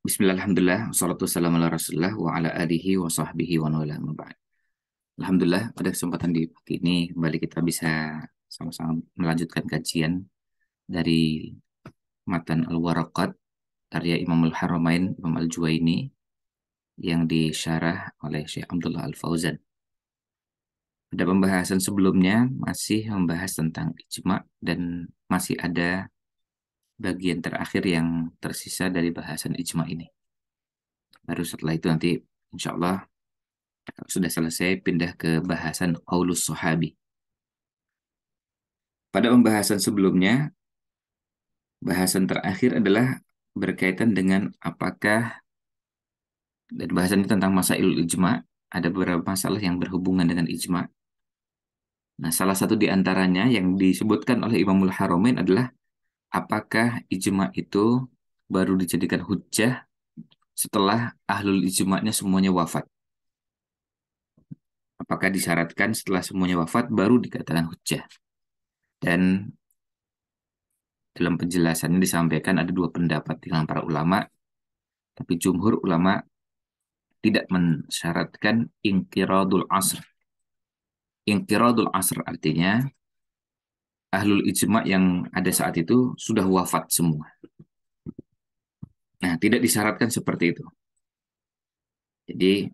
Bismillah, alhamdulillah, wassalatu wassalamu ala rasulillah wa ala alihi wa sahbihi wa wala ma ba'd. Alhamdulillah, pada kesempatan di pagi ini kembali kita bisa sama-sama melanjutkan kajian dari matan Al-Waraqat karya Imam Al-Haramain, Imam Al-Juwaini yang disyarah oleh Syekh Abdullah Al-Fauzan. Pada pembahasan sebelumnya masih membahas tentang ijma dan masih ada bagian terakhir yang tersisa dari bahasan ijma ini. Baru setelah itu nanti insya Allah kalau sudah selesai, pindah ke bahasan qaulus sahabi. Pada pembahasan sebelumnya, bahasan terakhir adalah berkaitan dengan apakah, dan bahasan ini tentang masailul ijma, ada beberapa masalah yang berhubungan dengan ijma. Nah, salah satu di antaranya yang disebutkan oleh Imamul Haramain adalah apakah ijma itu baru dijadikan hujjah setelah ahlul ijma'nya semuanya wafat. Apakah disyaratkan setelah semuanya wafat baru dikatakan hujjah. Dan dalam penjelasannya disampaikan ada dua pendapat di kalangan para ulama, tapi jumhur ulama tidak mensyaratkan inqiradul asr. Inqiradul asr artinya ahlul ijma yang ada saat itu sudah wafat semua. Nah, tidak disyaratkan seperti itu. Jadi,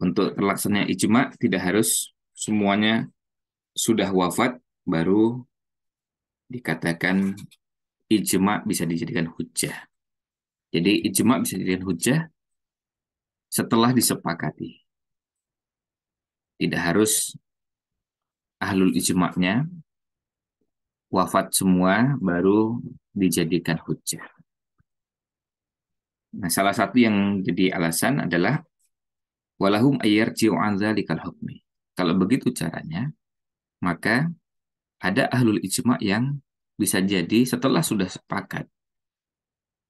untuk terlaksananya ijma tidak harus semuanya sudah wafat baru dikatakan ijma bisa dijadikan hujjah. Jadi, ijma bisa dijadikan hujjah setelah disepakati. Tidak harus ahlul ijma'nya wafat semua baru dijadikan hujjah. Nah, salah satu yang jadi alasan adalah walahum ayyarji'u an dzalikal hukmi. Kalau begitu caranya, maka ada ahlul ijma' yang bisa jadi setelah sudah sepakat,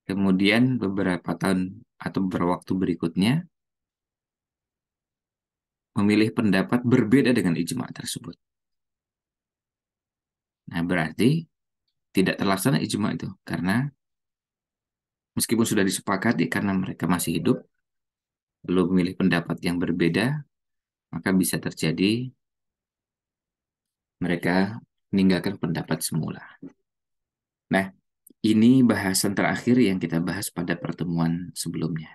kemudian beberapa tahun atau beberapa waktu berikutnya memilih pendapat berbeda dengan ijma' tersebut. Nah, berarti tidak terlaksana ijma' itu karena meskipun sudah disepakati karena mereka masih hidup, lalu memilih pendapat yang berbeda, maka bisa terjadi mereka meninggalkan pendapat semula. Nah, ini bahasan terakhir yang kita bahas pada pertemuan sebelumnya.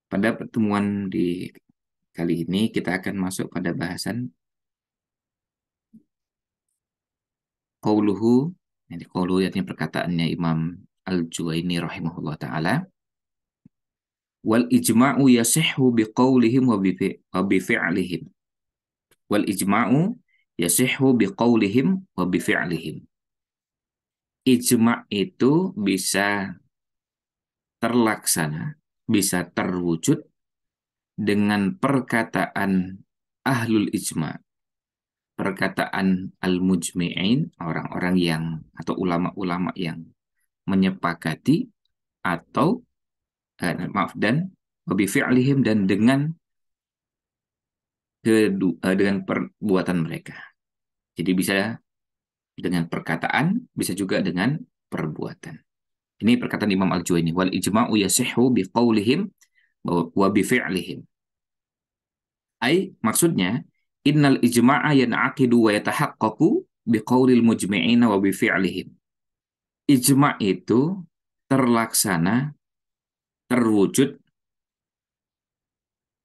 Pada pertemuan di kali ini kita akan masuk pada bahasan qauluhu, ini qauluhu artinya perkataannya Imam Al-Juwaini rahimahullah ta'ala, wal ijma'u yasihhu biqaulihim wa bifi'lihim. Wal ijma'u yasihhu biqaulihim wa bifi'lihim. Ijma' itu bisa terlaksana, bisa terwujud dengan perkataan ahlul ijma', perkataan al-mujmi'in, orang-orang yang atau ulama-ulama yang menyepakati, atau dan bifi'lihim, dan dengan perbuatan mereka. Jadi bisa dengan perkataan, bisa juga dengan perbuatan. Ini perkataan Imam Al-Juwaini, wal ijma'u yasihhu biqaulihim wa bifi'lihim. Maksudnya innal ijma'a yan'aqidu wa yatahaqqaqu biqaulil mujmi'ina wa bifi'lihim. Ijma' itu terlaksana, terwujud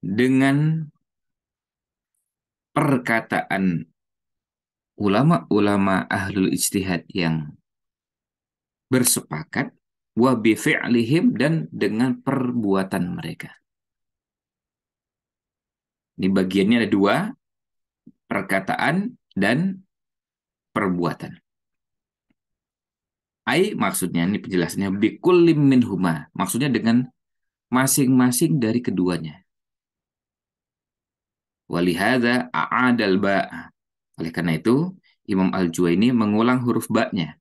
dengan perkataan ulama-ulama ahlul ijtihad yang bersepakat, wa bifi'lihim, dan dengan perbuatan mereka. Ini bagiannya ada dua, perkataan dan perbuatan. Maksudnya ini penjelasannya bikullim minhuma, maksudnya dengan masing-masing dari keduanya. Walihada a'adal ba'. Oleh karena itu, Imam Al-Juwaini mengulang huruf ba-nya.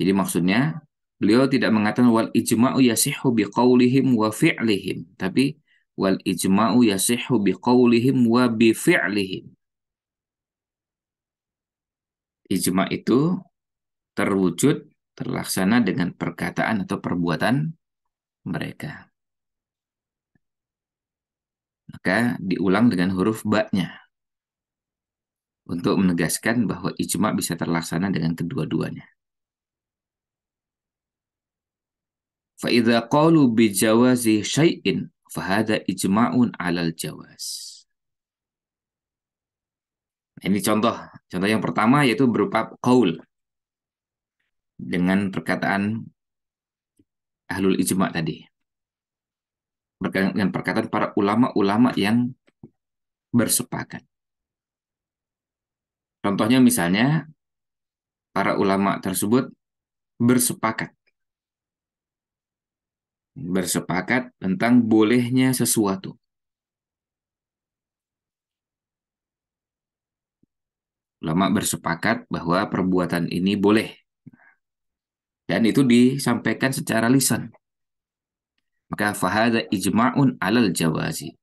Jadi maksudnya, beliau tidak mengatakan wal ijma'u yasihhu biqaulihim wa fi'lihim, tapi wal ijma'u yasihhu biqaulihim wa bifi'lihim. Ijma' itu terwujud, terlaksana dengan perkataan atau perbuatan mereka. Maka diulang dengan huruf ba-nya untuk menegaskan bahwa ijma bisa terlaksana dengan kedua-duanya. فَإِذَا قَالُوا بِجَوَازِ شَيْءٍ فَهَذَا إِجْمَعٌ عَلَى الْجَوَازِ. Ini contoh yang pertama yaitu berupa qaul dengan perkataan ahlul ijma tadi. Dengan perkataan para ulama-ulama yang bersepakat. Contohnya misalnya para ulama tersebut bersepakat tentang bolehnya sesuatu. Ulama bersepakat bahwa perbuatan ini boleh. Dan itu disampaikan secara lisan. Maka fahada ijma'un alal jawazi.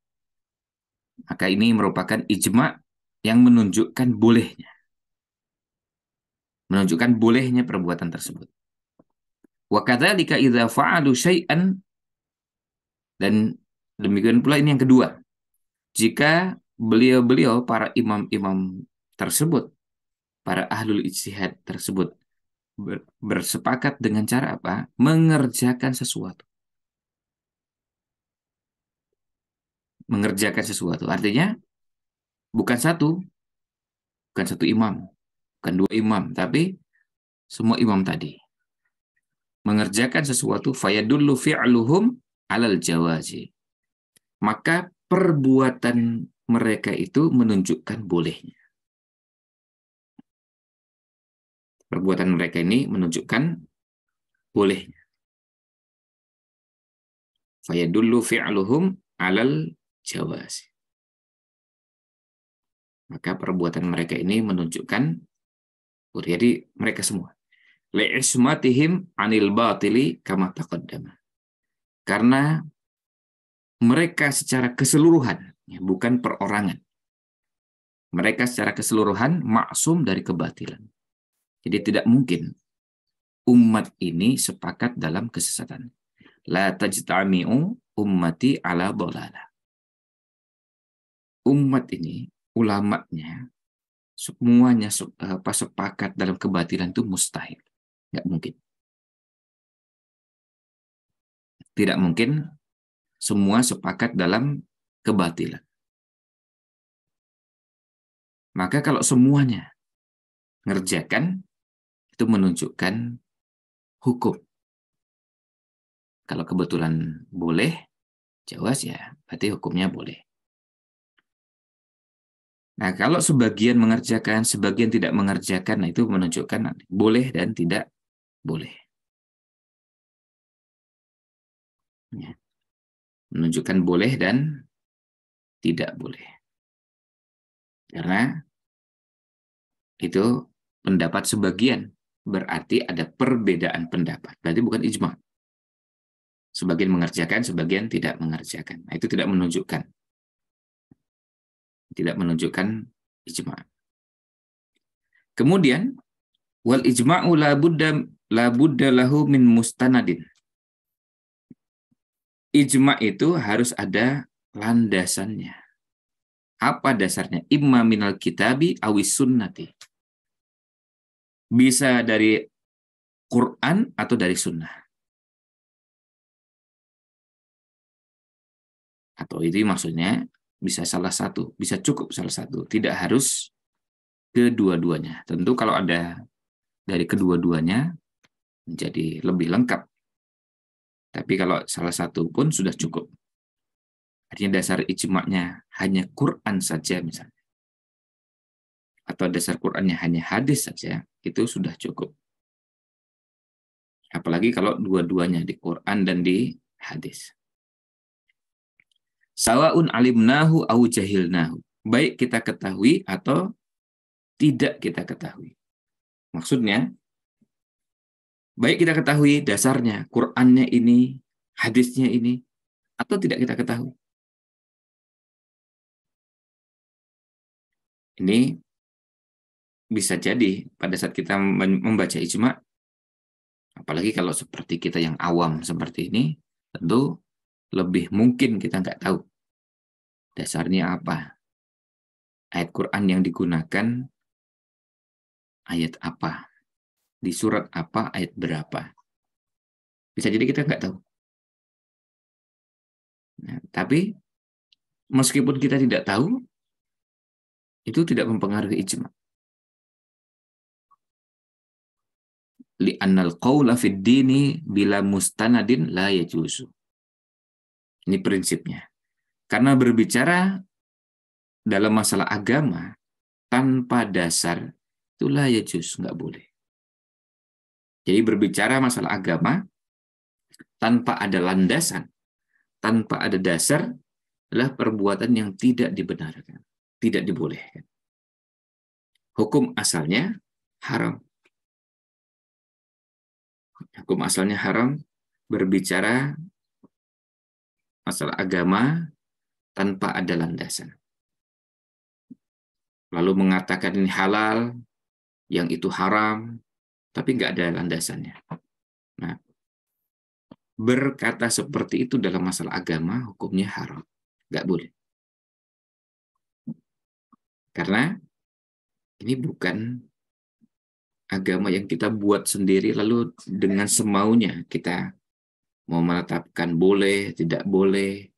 Maka ini merupakan ijma' yang menunjukkan bolehnya. Menunjukkan bolehnya perbuatan tersebut. Wa kadzalika idza fa'alu syai'an, dan demikian pula ini yang kedua. Jika beliau-beliau para imam-imam tersebut, para ahlul ijtihad tersebut bersepakat dengan cara apa? Mengerjakan sesuatu. Mengerjakan sesuatu. Artinya bukan satu imam, bukan dua imam, tapi semua imam tadi. Mengerjakan sesuatu fayadullu fi'luhum alal jawazi. Maka perbuatan mereka itu menunjukkan bolehnya. Perbuatan mereka ini menunjukkan bolehnya. Fayadullu fi'luhum alal jawazi. Maka perbuatan mereka ini menunjukkan, jadi mereka semua. Li'ismatihim anil batili kama taqaddama. Karena mereka secara keseluruhan, bukan perorangan. Mereka secara keseluruhan maksum dari kebatilan. Jadi tidak mungkin umat ini sepakat dalam kesesatan. La tajtami'u ummati ala dhalalah. Umat ini, ulamanya, semuanya sepakat dalam kebatilan itu mustahil. Nggak mungkin. Tidak mungkin semua sepakat dalam kebatilan. Maka kalau semuanya ngerjakan, itu menunjukkan hukum. Kalau kebetulan boleh, jawaz ya, berarti hukumnya boleh. Nah, kalau sebagian mengerjakan, sebagian tidak mengerjakan, nah itu menunjukkan boleh dan tidak boleh. Ya. Menunjukkan boleh dan tidak boleh. Karena itu pendapat sebagian, berarti ada perbedaan pendapat. Berarti bukan ijma. Sebagian mengerjakan, sebagian tidak mengerjakan. Nah, itu tidak menunjukkan ijma. Kemudian wal ijma'u la budda lahu min mustanadin. Ijma itu harus ada landasannya. Apa dasarnya? Imma minal kitabi awis sunnati. Bisa dari Quran atau dari sunnah. Atau itu maksudnya bisa salah satu, bisa cukup salah satu. Tidak harus kedua-duanya. Tentu kalau ada dari kedua-duanya menjadi lebih lengkap. Tapi kalau salah satu pun sudah cukup. Artinya dasar ijma'nya hanya Quran saja misalnya. Atau dasar Qurannya hanya hadis saja, itu sudah cukup. Apalagi kalau dua-duanya di Quran dan di hadis. Sawa'un alimnahu au jahilnahu. Baik kita ketahui atau tidak kita ketahui. Maksudnya, baik kita ketahui dasarnya, Qur'annya ini, hadisnya ini, atau tidak kita ketahui. Ini bisa jadi pada saat kita membaca ijma', apalagi kalau seperti kita yang awam seperti ini, Tentu lebih mungkin kita nggak tahu dasarnya apa, ayat Quran yang digunakan, ayat apa, di surat apa, ayat berapa. Bisa jadi kita nggak tahu. Nah, tapi meskipun kita tidak tahu, itu tidak mempengaruhi ijma. Li'annal qawla fid dini bila mustanadin la yajuzu. Ini prinsipnya. Karena berbicara dalam masalah agama tanpa dasar, itu la yajuz, nggak boleh. Jadi berbicara masalah agama tanpa ada landasan, tanpa ada dasar, adalah perbuatan yang tidak dibenarkan, tidak dibolehkan. Hukum asalnya haram. Hukum asalnya haram berbicara masalah agama tanpa ada landasan. Lalu mengatakan ini halal, yang itu haram, tapi nggak ada landasannya. Nah, berkata seperti itu dalam masalah agama, hukumnya haram. Nggak boleh. Karena ini bukan agama yang kita buat sendiri, lalu dengan semaunya kita mau menetapkan boleh, tidak boleh,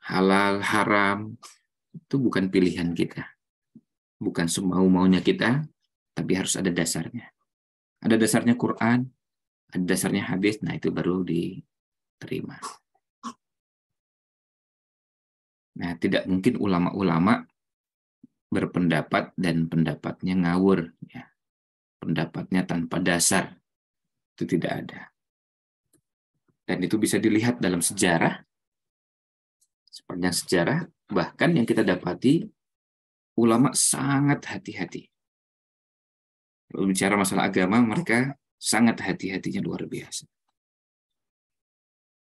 halal, haram, itu bukan pilihan kita. Bukan semau-maunya kita, tapi harus ada dasarnya. Ada dasarnya Quran, ada dasarnya hadis, nah itu baru diterima. Nah, tidak mungkin ulama-ulama berpendapat dan pendapatnya ngawur. Ya. Pendapatnya tanpa dasar. Itu tidak ada. Dan itu bisa dilihat dalam sejarah. Sepanjang sejarah, bahkan yang kita dapati, ulama sangat hati-hati. Kalau bicara masalah agama, mereka sangat hati-hatinya luar biasa.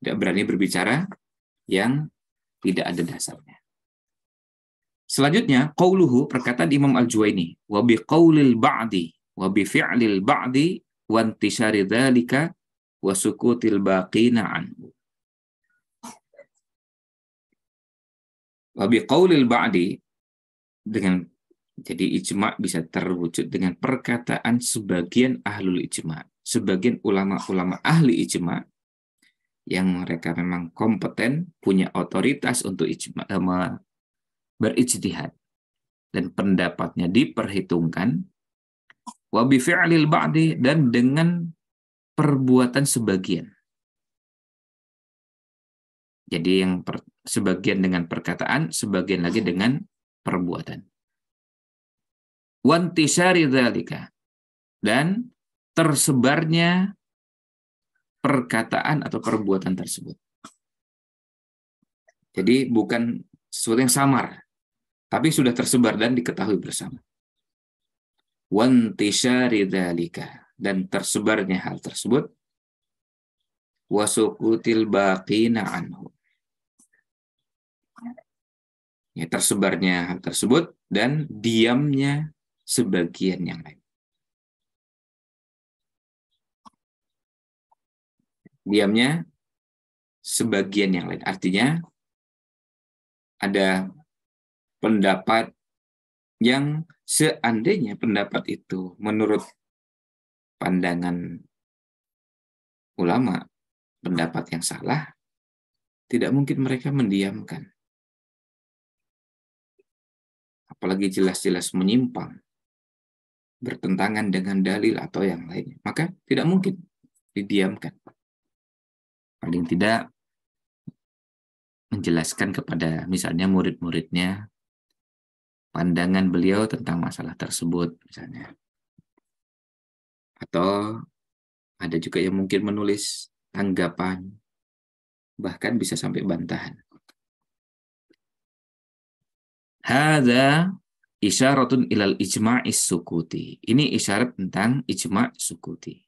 Tidak berani berbicara yang tidak ada dasarnya. Selanjutnya, qauluhu, perkataan Imam Al-Juwaini, wa biqaulil ba'di, wa bifi'lil ba'di, wa intisari dzalika, wa sukutil baqina anhu. Wa biqaulil ba'di, dengan jadi ijma' bisa terwujud dengan perkataan sebagian ahlul ijma', sebagian ulama-ulama ahli ijma' yang mereka memang kompeten, punya otoritas untuk ijma' berijtihad dan pendapatnya diperhitungkan, wa bi fi'lil ba'di, dan dengan perbuatan sebagian. Jadi yang sebagian dengan perkataan, sebagian lagi dengan perbuatan. Wantisari dzalika, dan tersebarnya perkataan atau perbuatan tersebut. Jadi bukan sesuatu yang samar, tapi sudah tersebar dan diketahui bersama. Wantisari dzalika, dan tersebarnya hal tersebut, wasukutil baqina anhu, ya, tersebarnya hal tersebut dan diamnya sebagian yang lain. Diamnya sebagian yang lain. Artinya ada pendapat yang seandainya pendapat itu menurut pandangan ulama, pendapat yang salah, tidak mungkin mereka mendiamkan. Apalagi jelas-jelas menyimpang, bertentangan dengan dalil atau yang lainnya. Maka tidak mungkin didiamkan. Paling tidak menjelaskan kepada misalnya murid-muridnya pandangan beliau tentang masalah tersebut misalnya. Atau ada juga yang mungkin menulis tanggapan, bahkan bisa sampai bantahan. Hadza isyaratun ilal ijma'is sukuti. Ini isyarat tentang ijma' sukuti.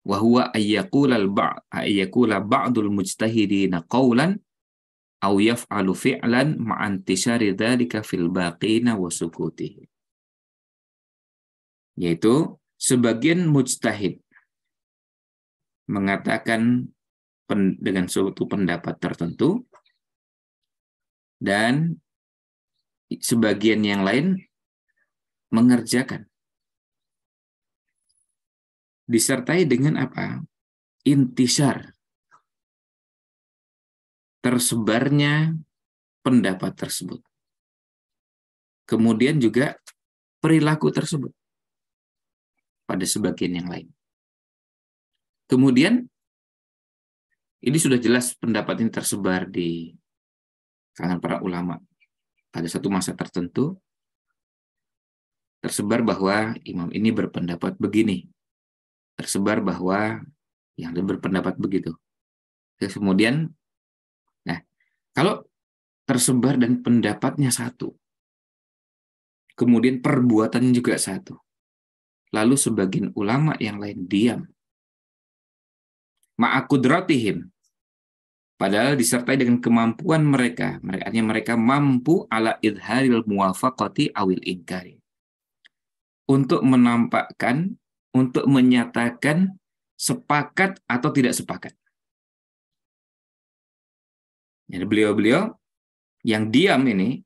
Wa huwa ayyakula ba'dul mujtahidina qawlan aw yaf'alu fi'lan ma'antisari dzalika fil baqina wa sukuti. Yaitu sebagian mujtahid mengatakan dengan suatu pendapat tertentu, dan sebagian yang lain mengerjakan. Disertai dengan apa? Intisar, tersebarnya pendapat tersebut. Kemudian juga perilaku tersebut pada sebagian yang lain. Kemudian ini sudah jelas pendapat ini tersebar di kalangan para ulama pada satu masa tertentu, tersebar bahwa imam ini berpendapat begini, tersebar bahwa yang lain berpendapat begitu. Kemudian, nah, kalau tersebar dan pendapatnya satu, kemudian perbuatannya juga satu, lalu sebagian ulama yang lain diam, ma'akudratihim, padahal disertai dengan kemampuan mereka, mereka mampu ala idharil muwafaqati awil inkari, untuk menampakkan, untuk menyatakan sepakat atau tidak sepakat. Jadi beliau-beliau yang diam ini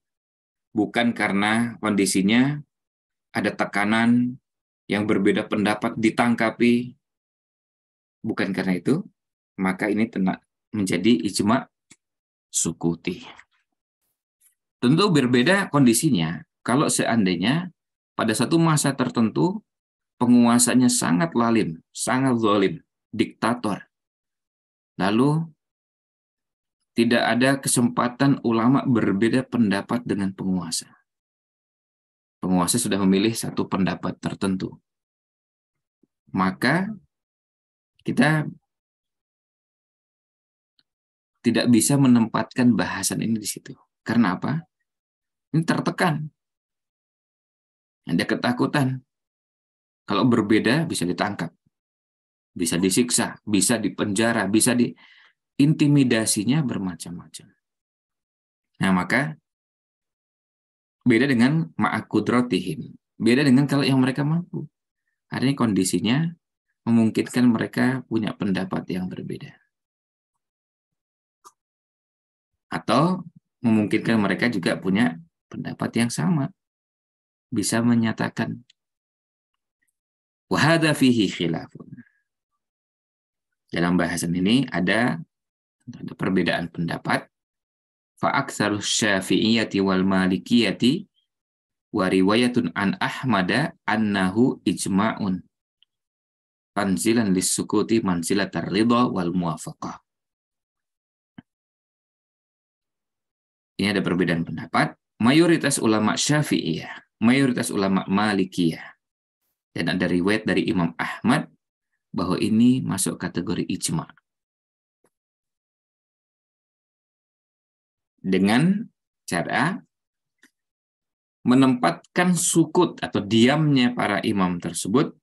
bukan karena kondisinya ada tekanan yang berbeda pendapat ditangkapi, bukan karena itu, maka ini menjadi ijma sukuti. Tentu berbeda kondisinya kalau seandainya pada satu masa tertentu penguasanya sangat lalim, sangat zalim, diktator. Lalu tidak ada kesempatan ulama berbeda pendapat dengan penguasa. Penguasa sudah memilih satu pendapat tertentu. Maka kita tidak bisa menempatkan bahasan ini di situ. Karena apa? Ini tertekan. Ada ketakutan. Kalau berbeda bisa ditangkap, bisa disiksa, bisa dipenjara, bisa intimidasinya bermacam-macam. Nah, maka beda dengan ma'akudrotihim. Beda dengan kalau yang mereka mampu. Artinya kondisinya memungkinkan mereka punya pendapat yang berbeda. Atau memungkinkan mereka juga punya pendapat yang sama. Bisa menyatakan wahada fihi khilafun. Dalam bahasan ini ada perbedaan pendapat. Fa'aksarus syafi'iyati wal malikiyati wa riwayatun an ahmada annahu ijma'un tanzilan lissukuti manzilatar ridha wal muwafaqah. Ini ada perbedaan pendapat. Mayoritas ulama Syafi'iyah, mayoritas ulama Malikiyah, dan ada riwayat dari Imam Ahmad bahwa ini masuk kategori ijma. Dengan cara menempatkan sukut atau diamnya para imam tersebut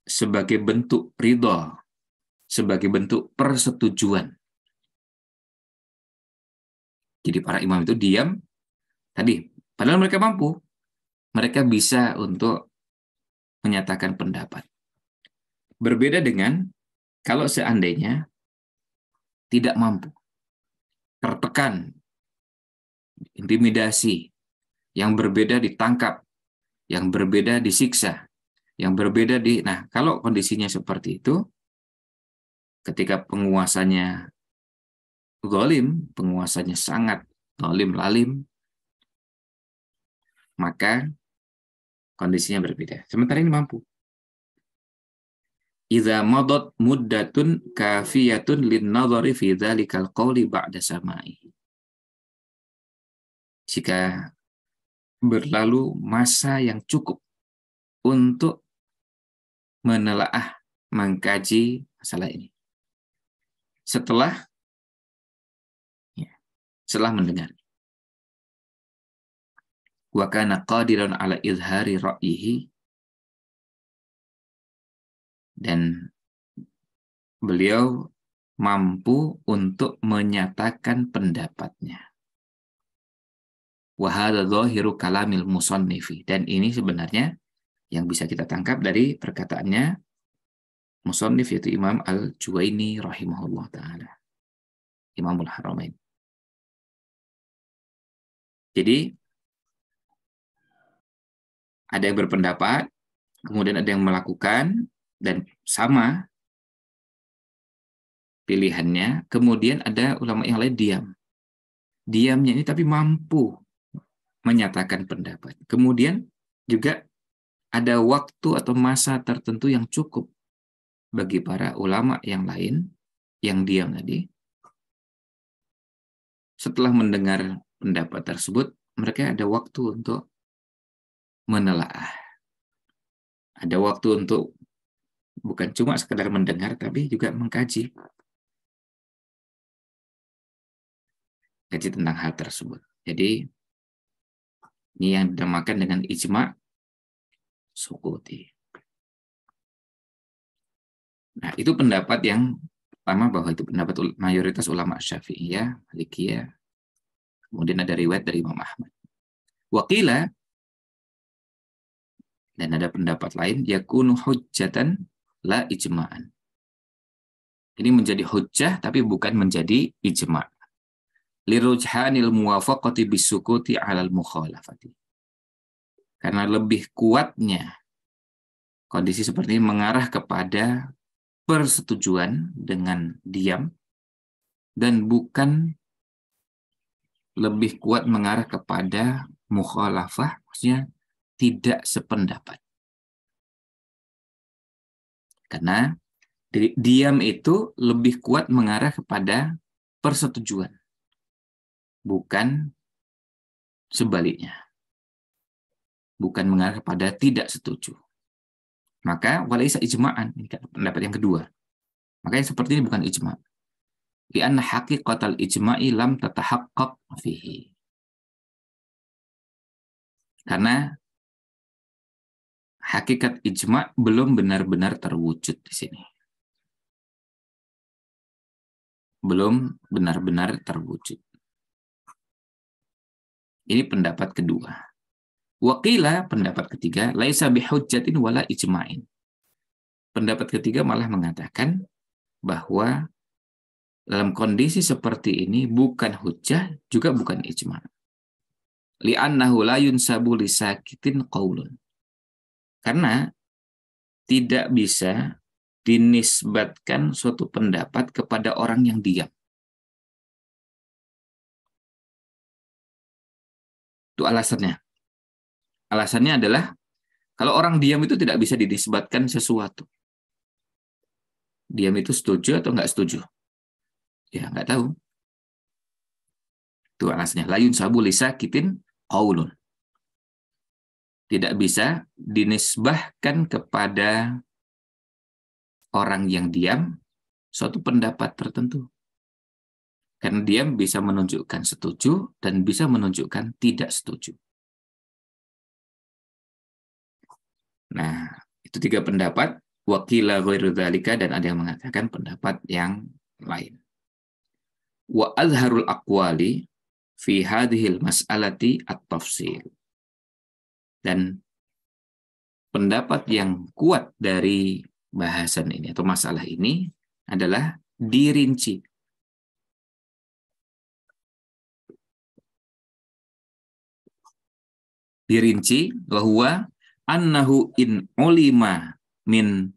sebagai bentuk ridha, sebagai bentuk persetujuan. Jadi para imam itu diam tadi, padahal mereka mampu. Mereka bisa untuk menyatakan pendapat. Berbeda dengan kalau seandainya tidak mampu, tertekan, intimidasi, yang berbeda ditangkap, yang berbeda disiksa, yang berbeda Nah, kalau kondisinya seperti itu, ketika penguasanya zalim, penguasanya sangat zalim lalim, maka kondisinya berbeda. Sementara ini mampu. Idza madat muddatun kafiyatun lin-nadhari fi dzalikal qawli ba'da sama'i. Jika berlalu masa yang cukup untuk menelaah, mengkaji masalah ini. Setelah mendengar. Wa kana qadiran ala izhari ra'yihi, dan beliau mampu untuk menyatakan pendapatnya. Wa hadza dhahiru kalamil musannifi, dan ini sebenarnya yang bisa kita tangkap dari perkataannya musannif yaitu Imam Al-Juwaini rahimahullah ta'ala, Imamul Haramain. Jadi ada yang berpendapat, kemudian ada yang melakukan, dan sama pilihannya, kemudian ada ulama yang lain diam. Diamnya ini tapi mampu menyatakan pendapat. Kemudian juga ada waktu atau masa tertentu yang cukup bagi para ulama yang lain yang diam tadi. Setelah mendengar pendapat tersebut, mereka ada waktu untuk menelaah. Ada waktu untuk bukan cuma sekedar mendengar, tapi juga mengkaji. Kaji tentang hal tersebut. Jadi, ini yang dinamakan dengan ijma' sukuti. Nah, itu pendapat yang pertama, bahwa itu pendapat mayoritas ulama Syafi'iyah, Malikiyah. Kemudian ada riwayat dari Imam Ahmad. Wakila, dan ada pendapat lain, yakunu hujjatan la ijma'an. Ini menjadi hujjah tapi bukan menjadi ijma'. Lirujhanil muwafaqati bisukuti 'alal mukhalafati. Karena lebih kuatnya kondisi seperti ini mengarah kepada persetujuan dengan diam dan bukan lebih kuat mengarah kepada mukhalafah, maksudnya tidak sependapat. Karena diam itu lebih kuat mengarah kepada persetujuan, bukan sebaliknya. Bukan mengarah kepada tidak setuju. Maka walaisa ijma'an, ini pendapat yang kedua. Maka yang seperti ini bukan ijma'. Li'anna haqiqatal ijma'i lam tatahaqqaq fihi. Karena hakikat ijma' belum benar-benar terwujud di sini. Belum benar-benar terwujud. Ini pendapat kedua. Waqila, pendapat ketiga, laisa bihujjatin wala ijma'in. Pendapat ketiga malah mengatakan bahwa dalam kondisi seperti ini bukan hujjah, juga bukan ijma'. Li'annahu la yunsabu lisakitin qaulun. Karena tidak bisa dinisbatkan suatu pendapat kepada orang yang diam. Itu alasannya. Alasannya adalah kalau orang diam itu tidak bisa dinisbatkan sesuatu. Diam itu setuju atau nggak setuju? Ya, nggak tahu. Itu alasannya. Layun sabu lisa kitin qaulun. Tidak bisa dinisbahkan kepada orang yang diam suatu pendapat tertentu. Karena diam bisa menunjukkan setuju dan bisa menunjukkan tidak setuju. Nah, itu tiga pendapat. Wakila ghairu dzalika, dan ada yang mengatakan pendapat yang lain. Wa azharul aqwali fi hadhil mas'alati at-tafsil. Dan pendapat yang kuat dari bahasan ini atau masalah ini adalah dirinci. Dirinci bahwa annahu in ulima min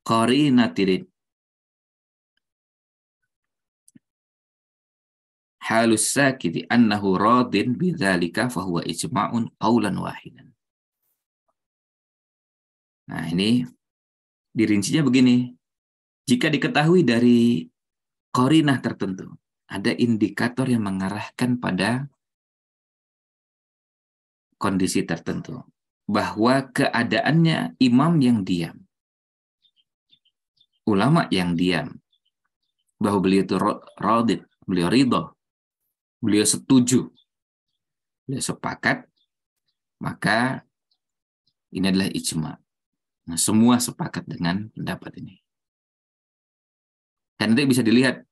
qarinatin halus sakiti annahu radin bidzalika fahuwa ijma'un qaulan wahidan. Nah, ini dirincinya begini. Jika diketahui dari qarinah tertentu, ada indikator yang mengarahkan pada kondisi tertentu, bahwa keadaannya imam yang diam, ulama yang diam, bahwa beliau itu radid, beliau ridho, beliau setuju, beliau sepakat, maka ini adalah ijma'. Nah, semua sepakat dengan pendapat ini. Dan nanti bisa dilihat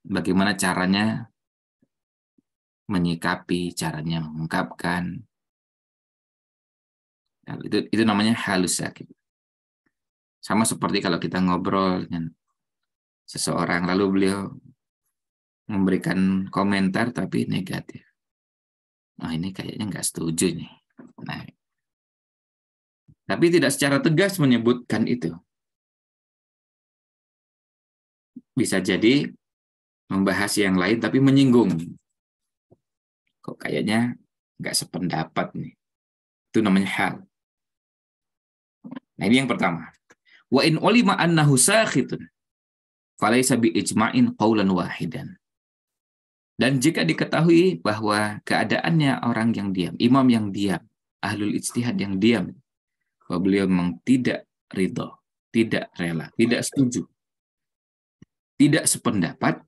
bagaimana caranya menyikapi, caranya mengungkapkan. Nah, itu namanya halus sakit. Sama seperti kalau kita ngobrol dengan seseorang, lalu beliau memberikan komentar tapi negatif. Oh, ini kayaknya nggak setuju nih. Nah, tapi tidak secara tegas menyebutkan itu. Bisa jadi membahas yang lain tapi menyinggung. Kok kayaknya nggak sependapat nih. Itu namanya hal. Nah, ini yang pertama. Wa in ulima annahu sakhitun falaysa bi ijma'in qaulan wahidan. Dan jika diketahui bahwa keadaannya orang yang diam, imam yang diam, ahlul ijtihad yang diam, bahwa beliau memang tidak ridho, tidak rela, tidak setuju, tidak sependapat,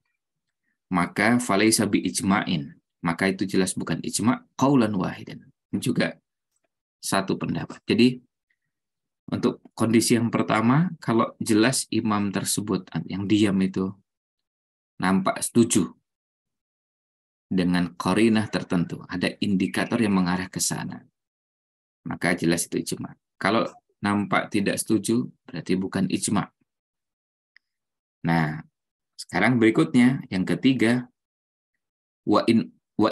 maka falaysa bi ijma'in. Maka itu jelas bukan ijma' qaulan wahidan. Juga satu pendapat. Jadi untuk kondisi yang pertama, kalau jelas imam tersebut yang diam itu nampak setuju dengan qarinah tertentu, ada indikator yang mengarah ke sana, maka jelas itu ijma'. Kalau nampak tidak setuju, berarti bukan ijma'. Nah, sekarang berikutnya, yang ketiga, wa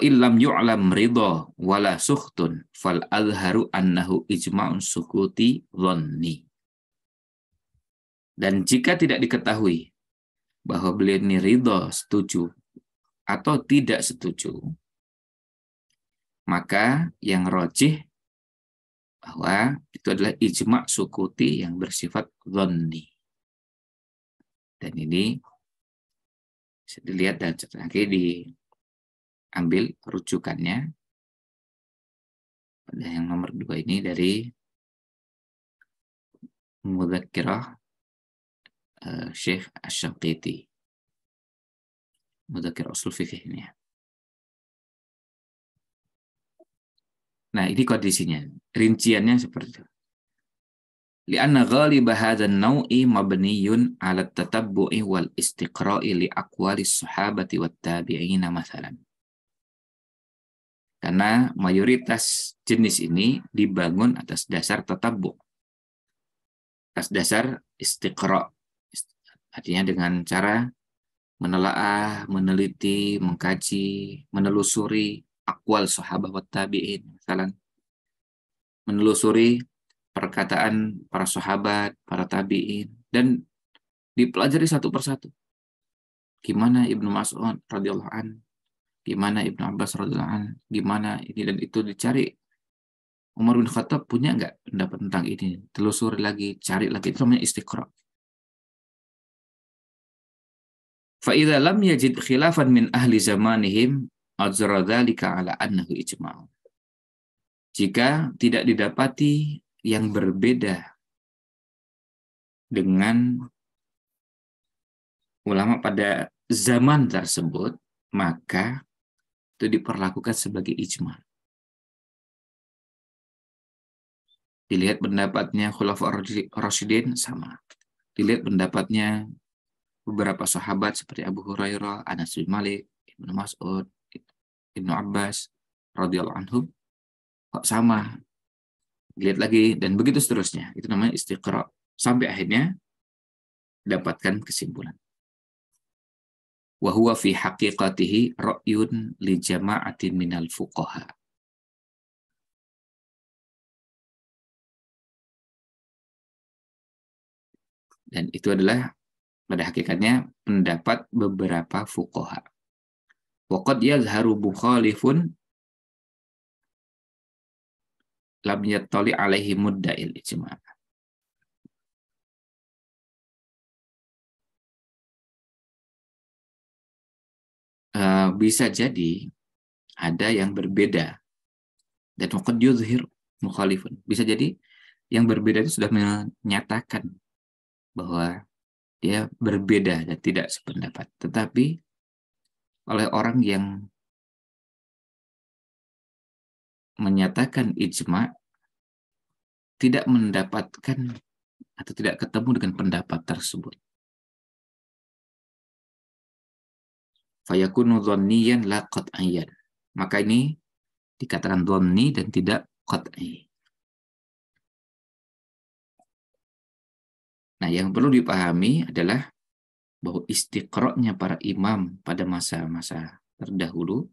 illam yu'lam ridha wala sukhtun fal azharu annahu ijma'un sukuti dhanni. Dan jika tidak diketahui bahwa beliau ini ridha, setuju, atau tidak setuju, maka yang rajih bahwa itu adalah ijma' sukuti yang bersifat dhanni. Dan ini bisa dilihat dan nanti diambil rujukannya pada yang nomor 2 ini dari Mudzakkirah Syekh Asy-Syanqiti. Mudzakkirah Ushul Fiqh ini. Nah, ini kondisinya. Rinciannya seperti itu. Lianna ghaliba hadzal naw'i mabniyun 'ala at-tatabbu'i wal istiqra'i li aqwalis sahabati wat tabi'ina mathalan. Karena mayoritas jenis ini dibangun atas dasar tatabbu', atas dasar istiqra', artinya dengan cara menelaah, meneliti, mengkaji, menelusuri aqwal sahabat wat tabi'in, misalnya menelusuri perkataan para sahabat, para tabi'in, dan dipelajari satu persatu. Gimana Ibnu Mas'ud radhiyallahu an, gimana Ibnu Abbas radhiyallahu an, gimana ini dan itu dicari. Umar bin Khattab punya nggak pendapat tentang ini? Telusuri lagi, cari lagi. Itu namanya istiqra'. Fa'idha lam yajid khilafan min ahli zamanihim azra dzalika ala annahu ijma'. Jika tidak didapati yang berbeda dengan ulama pada zaman tersebut, maka itu diperlakukan sebagai ijma'. Dilihat pendapatnya Khulafaur Rasyidin sama. Dilihat pendapatnya beberapa sahabat seperti Abu Hurairah, Anas bin Malik, Ibnu Mas'ud, Ibnu Abbas radhiyallahu anhum, kok sama. Lihat lagi dan begitu seterusnya. Itu namanya istiqra' sampai akhirnya dapatkan kesimpulan. Wa huwa fi haqiqatihi ra'yun li jama'atin minal fuqaha. Dan itu adalah pada hakikatnya pendapat beberapa fuqaha. Wa qad yazharu mukhalifun lam yattali alaihi mudda'il ijma'. Bisa jadi ada yang berbeda dan qad yuzhir mukhalifun. Bisa jadi yang berbeda itu sudah menyatakan bahwa dia berbeda dan tidak sependapat. Tetapi oleh orang yang menyatakan ijma' tidak mendapatkan atau tidak ketemu dengan pendapat tersebut. Fayakunu dhanniyan la qat'iyyan. Maka ini dikatakan dhanni dan tidak qat'i. Nah, yang perlu dipahami adalah bahwa istiqra'nya para imam pada masa-masa terdahulu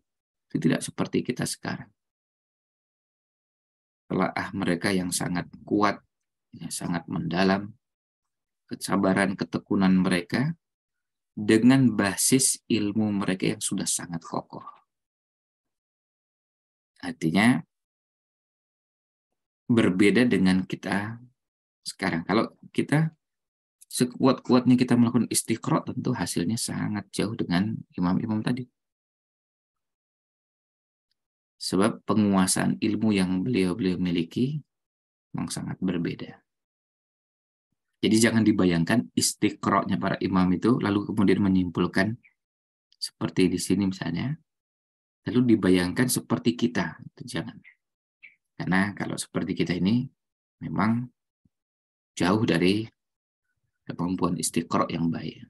itu tidak seperti kita sekarang. Telaah mereka yang sangat kuat, ya, sangat mendalam, kesabaran, ketekunan mereka dengan basis ilmu mereka yang sudah sangat kokoh. Artinya berbeda dengan kita sekarang. Kalau kita sekuat-kuatnya kita melakukan istiqra, tentu hasilnya sangat jauh dengan imam-imam tadi. Sebab penguasaan ilmu yang beliau-beliau miliki memang sangat berbeda. Jadi jangan dibayangkan istiqra-nya para imam itu lalu kemudian menyimpulkan seperti di sini misalnya, lalu dibayangkan seperti kita. Itu jangan. Karena kalau seperti kita ini memang jauh dari kemampuan istiqra yang baik.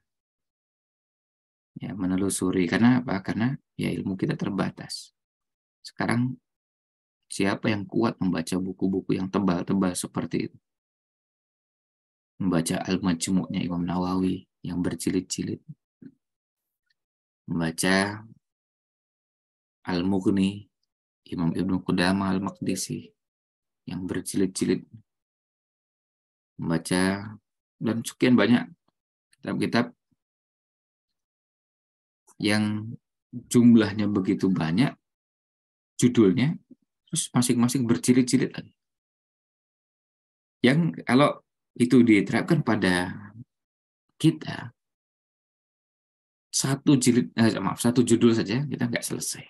Ya, menelusuri. Karena apa? Karena ya ilmu kita terbatas. Sekarang siapa yang kuat membaca buku-buku yang tebal-tebal seperti itu? Membaca Al-Majmu'-nya Imam Nawawi yang berjilid-jilid. Membaca Al-Mughni Imam Ibnu Qudamah Al-Maqdisi yang berjilid-jilid. Membaca dan sekian banyak kitab-kitab yang jumlahnya begitu banyak, judulnya, terus masing-masing berjilid-jilid lagi. Yang kalau itu diterapkan pada kita, satu judul saja kita nggak selesai.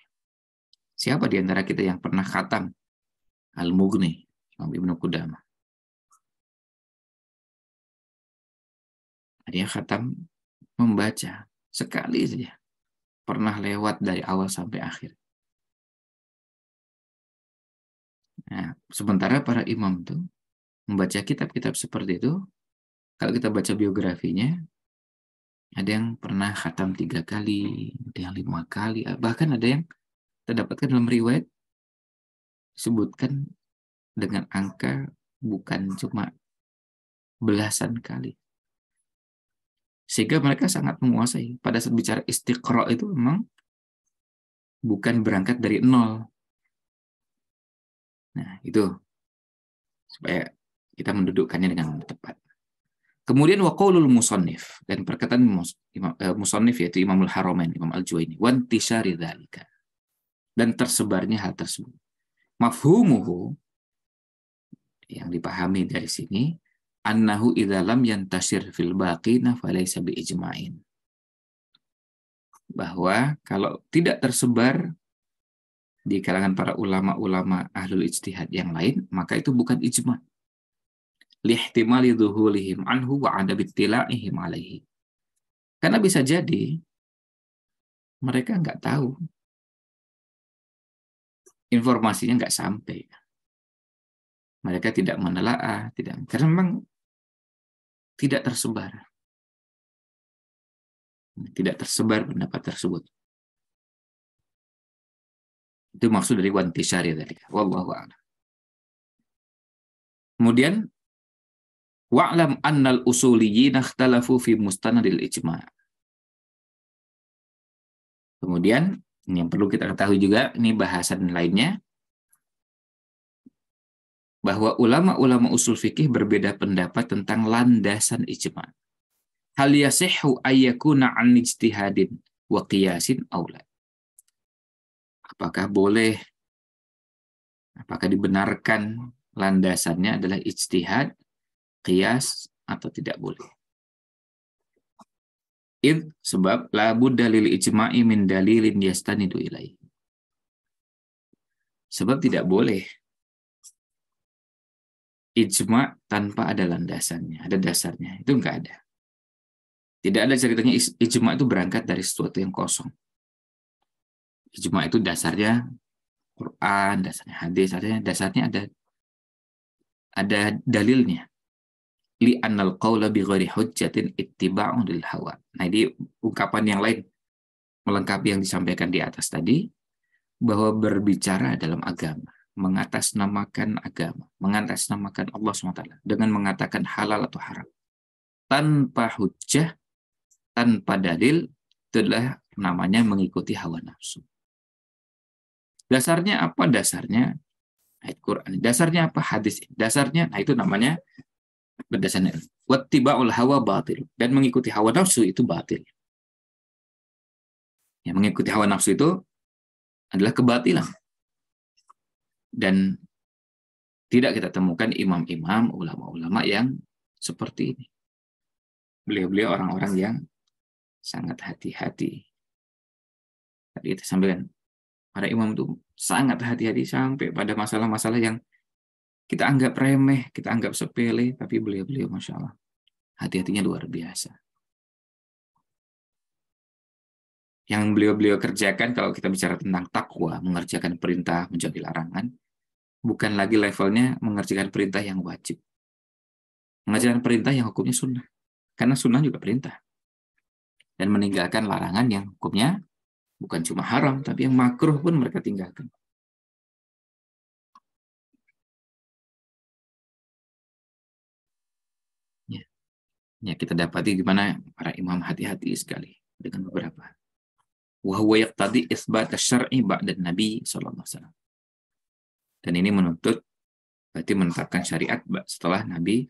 Siapa di antara kita yang pernah khatam Al-Mughni, Imam Ibnu Qudamah? Dia khatam membaca sekali saja. Pernah lewat dari awal sampai akhir. Nah, sementara para imam itu membaca kitab-kitab seperti itu, kalau kita baca biografinya, ada yang pernah khatam 3 kali, ada yang 5 kali, bahkan ada yang kita dapatkan dalam riwayat disebutkan dengan angka bukan cuma belasan kali. Sehingga mereka sangat menguasai. Pada saat bicara istiqra itu memang bukan berangkat dari nol. Nah, itu supaya kita mendudukkannya dengan tepat. Kemudian waqaulul musannif, dan perkataan musannif yaitu Imamul Haramain, Imam Al-Juwaini, wantisari dzalika, dan tersebarnya hal tersebut. Mafhumuhu, yang dipahami dari sini, annahu idza lam yantasir fil baqina falaysa bi ijma'in. Bahwa kalau tidak tersebar di kalangan para ulama-ulama ahlul ijtihad yang lain, maka itu bukan ijma'. Lihtimali dhuhulihim anhu wa adab ittila'ihim alaihi. Karena bisa jadi mereka nggak tahu, informasinya nggak sampai. Mereka tidak menelaah, karena memang tidak tersebar. Tidak tersebar pendapat tersebut. Itu maksud dari wantisari tadi. Wallahu a'lam. Kemudian wa'lam annal usuliyyin ikhtalafu fi mustanadil ijma'. Kemudian ini yang perlu kita ketahui juga, ini bahasan lainnya, bahwa ulama-ulama usul fikih berbeda pendapat tentang landasan ijma'. Hal yasihhu ayyakuna an ijtihadin wa qiyasin aw la. Apakah boleh, apakah dibenarkan landasannya adalah ijtihad, qiyas, atau tidak boleh? Sebab la budda lil ijma'i min dalilin yastanidu ilaihi. Sebab tidak boleh ijma' tanpa ada landasannya, ada dasarnya. Itu enggak ada. Tidak ada ceritanya ijma' itu berangkat dari sesuatu yang kosong. Ijma' itu dasarnya Quran, dasarnya hadis, dasarnya ada dalilnya. Li annal qawla bi ghairi hujjatin ittiba'un lil hawa. Nah, ini ungkapan yang lain melengkapi yang disampaikan di atas tadi, bahwa berbicara dalam agama, mengatasnamakan agama, mengatasnamakan Allah SWT dengan mengatakan halal atau haram, tanpa hujjah, tanpa dalil, itu adalah namanya mengikuti hawa nafsu. Dasarnya apa? Dasarnya ayat Quran. Dasarnya apa? Hadis. Dasarnya, nah itu namanya berdasarnya. Wattiba'ul hawa batil. Dan mengikuti hawa nafsu itu batil. Ya, mengikuti hawa nafsu itu adalah kebatilan. Dan tidak kita temukan imam-imam, ulama-ulama yang seperti ini. Beliau-beliau orang-orang yang sangat hati-hati. Tadi kita sampaikan, para imam itu sangat hati-hati sampai pada masalah-masalah yang kita anggap remeh, kita anggap sepele, tapi beliau-beliau Masya Allah, hati-hatinya luar biasa. Yang beliau-beliau kerjakan, kalau kita bicara tentang takwa, mengerjakan perintah, menjauhi larangan, bukan lagi levelnya mengerjakan perintah yang wajib. Mengerjakan perintah yang hukumnya sunnah. Karena sunnah juga perintah. Dan meninggalkan larangan yang hukumnya bukan cuma haram, tapi yang makruh pun mereka tinggalkan. Ya, kita dapati gimana para imam hati-hati sekali dengan beberapa. Wa huwa yaqtadi itsbat asy-syar'i ba'da Nabi sallallahu alaihi wasallam. Dan ini menuntut berarti menetapkan syariat setelah Nabi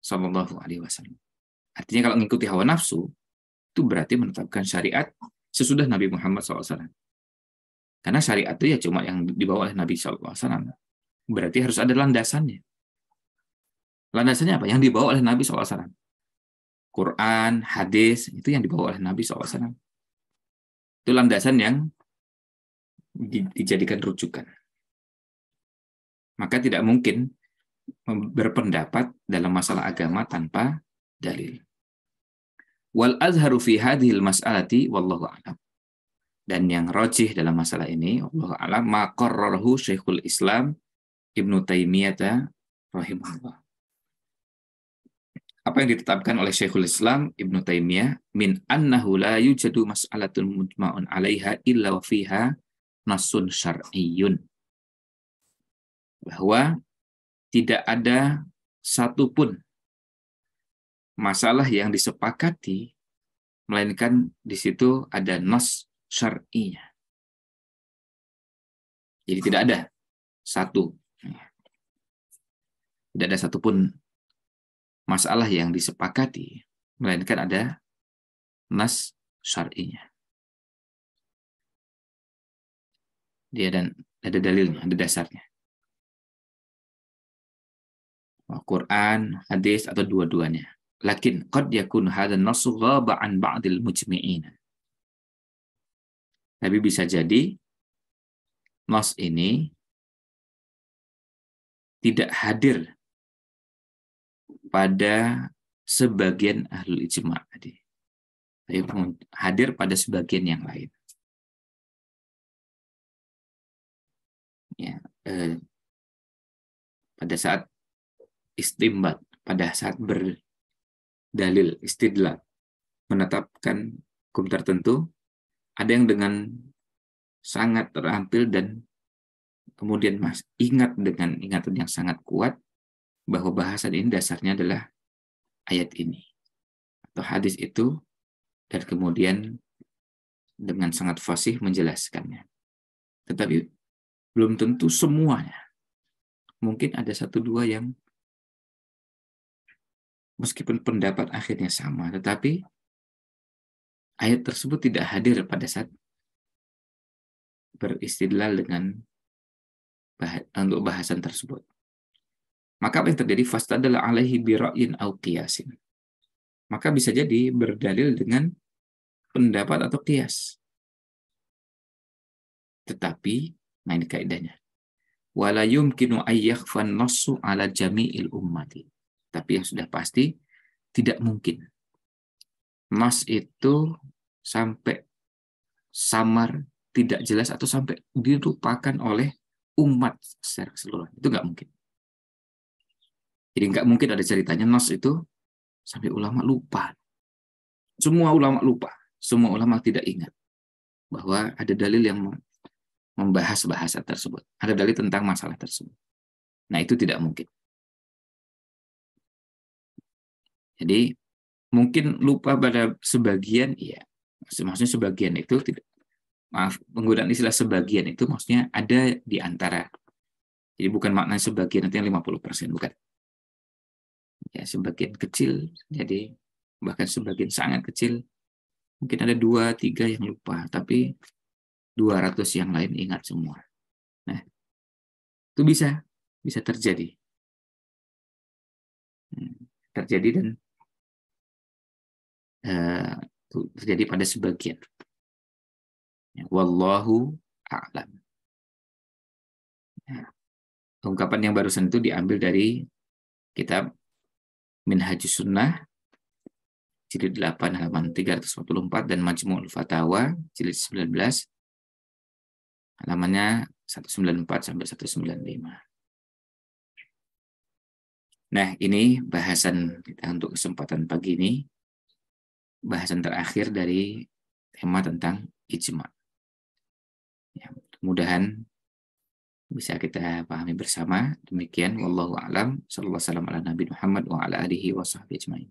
sallallahu alaihi wasallam. Artinya kalau mengikuti hawa nafsu itu berarti menetapkan syariat sesudah Nabi Muhammad SAW. Karena syariat itu ya cuma yang dibawa oleh Nabi SAW. Berarti harus ada landasannya. Landasannya apa? Yang dibawa oleh Nabi SAW. Quran, hadis, itu yang dibawa oleh Nabi SAW. Itu landasan yang dijadikan rujukan. Maka tidak mungkin berpendapat dalam masalah agama tanpa dalil. Wal azharu fi hadhil mas'alati wallahu a'lam. Dan yang rajih dalam masalah ini, wallahu a'lam, ma qarrarahu Syekhul Islam Ibnu Taimiyah rahimahullah. Apa yang ditetapkan oleh Syekhul Islam Ibnu Taimiyah min annahu la yujadu mas'alatun mujma'un 'alaiha illa wa fiha nasun syar'iyyun. Bahwa tidak ada satupun masalah yang disepakati melainkan di situ ada nas syar'inya. Jadi tidak ada tidak ada satupun masalah yang disepakati melainkan ada nas syar'inya. Dia dan ada dalilnya, ada dasarnya. Quran, hadis atau dua-duanya. Lakin qad yakun hadzal nasu ghaba an ba'dil mujmi'in. Tapi bisa jadi nas ini tidak hadir pada sebagian ahlul ijma'. Tapi hadir pada sebagian yang lain. Ya, pada saat istimbat, pada saat berdalil, istidlal, menetapkan hukum tertentu, ada yang dengan sangat terampil dan kemudian ingat dengan ingatan yang sangat kuat bahwa bahasan ini dasarnya adalah ayat ini atau hadis itu, dan kemudian dengan sangat fasih menjelaskannya. Tetapi belum tentu semuanya. Mungkin ada satu dua yang meskipun pendapat akhirnya sama, tetapi ayat tersebut tidak hadir pada saat beristidlal dengan untuk bahasan tersebut. Maka apa yang terjadi? Fastadalla alaihi bira'in au qiyasin. Maka bisa jadi berdalil dengan pendapat atau qiyas. Tetapi, nah ini kaidahnya. Wala yumkinu ayyakhfan nassu ala jami'il ummati. Tapi yang sudah pasti, tidak mungkin nas itu sampai samar, tidak jelas, atau sampai dilupakan oleh umat secara keseluruhan. Itu nggak mungkin. Jadi nggak mungkin ada ceritanya nas itu sampai ulama lupa. Semua ulama lupa. Semua ulama tidak ingat bahwa ada dalil yang membahas bahasa tersebut. Ada dalil tentang masalah tersebut. Nah, itu tidak mungkin. Jadi Mungkin lupa pada sebagian, iya. Maksudnya sebagian itu tidak, maaf, penggunaan istilah sebagian itu maksudnya ada di antara. Jadi bukan makna sebagian itu yang 50%, bukan. Ya, sebagian kecil, jadi bahkan sebagian sangat kecil. Mungkin ada 2, 3 yang lupa, tapi 200 yang lain ingat semua. Nah, itu bisa terjadi. Terjadi dan terjadi pada sebagian. Ya, wallahu a'lam. Nah, ungkapan yang barusan itu diambil dari kitab Minhajus Sunnah jilid 8 halaman 344 dan Majmu'ul Fatawa jilid 19 halamannya 194 sampai 195. Nah, ini bahasan kita untuk kesempatan pagi ini, bahasan terakhir dari tema tentang ijma. Ya, mudah-mudahan bisa kita pahami bersama. Demikian wallahu a'lam. Sallallahu alaihi wasallam ala Nabi Muhammad wa ala alihi wa sahbihi ajmain.